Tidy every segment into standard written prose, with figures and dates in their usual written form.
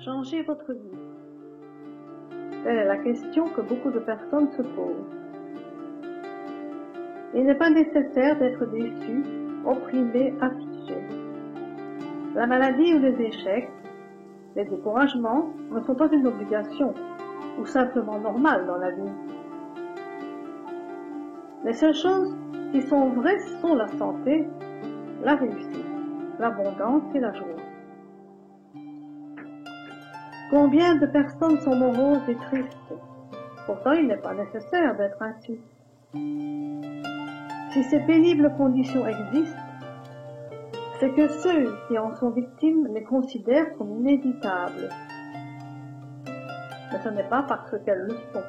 Changez votre vie. Telle est la question que beaucoup de personnes se posent. Il n'est pas nécessaire d'être déçu, opprimé, affligé. La maladie ou les échecs, les découragements ne sont pas une obligation ou simplement normales dans la vie. Les seules choses qui sont vraies sont la santé, la réussite, l'abondance et la joie. Combien de personnes sont moroses et tristes? Pourtant, il n'est pas nécessaire d'être ainsi. Si ces pénibles conditions existent, c'est que ceux qui en sont victimes les considèrent comme inévitables. Mais ce n'est pas parce qu'elles le sont.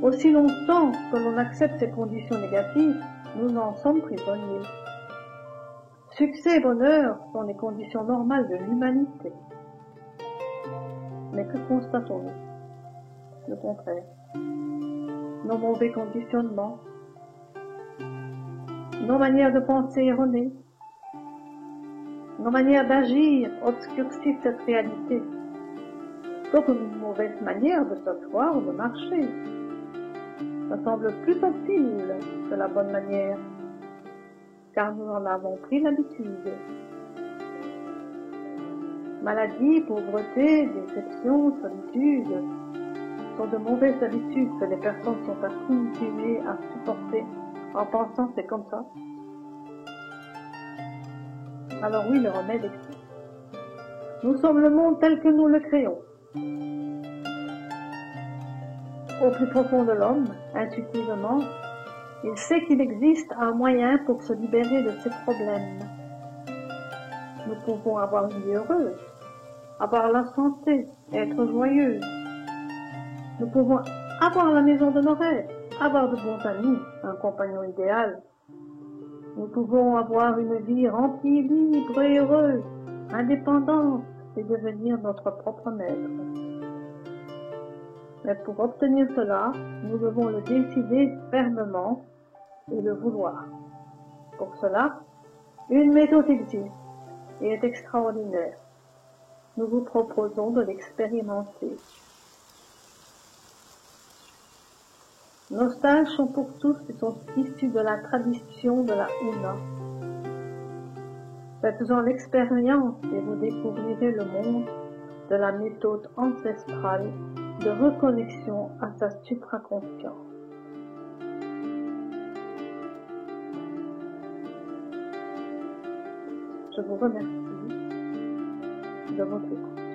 Aussi longtemps que l'on accepte ces conditions négatives, nous en sommes prisonniers. Succès et bonheur sont les conditions normales de l'humanité. Mais que constatons-nous? Le contraire. Nos mauvais conditionnements, nos manières de penser erronées, nos manières d'agir obscurcissent cette réalité, comme une mauvaise manière de s'asseoir ou de marcher. Ça semble plus facile que la bonne manière, car nous en avons pris l'habitude. Maladie, pauvreté, déception, solitude sont de mauvaises habitudes que les personnes sont accoutumées à supporter en pensant que c'est comme ça. Alors oui, le remède existe. Nous sommes le monde tel que nous le créons. Au plus profond de l'homme, intuitivement, il sait qu'il existe un moyen pour se libérer de ses problèmes. Nous pouvons avoir une vie heureuse, avoir la santé, être joyeux. Nous pouvons avoir la maison de nos rêves, avoir de bons amis, un compagnon idéal. Nous pouvons avoir une vie remplie, libre et heureuse, indépendante et devenir notre propre maître. Mais pour obtenir cela, nous devons le décider fermement et le vouloir. Pour cela, une méthode existe et est extraordinaire. Nous vous proposons de l'expérimenter. Nos stages sont pour tous et sont issus de la tradition de la Huna. Faites-en l'expérience et vous découvrirez le monde de la méthode ancestrale de reconnexion à sa supraconscience. Je vous remercie de votre écoute.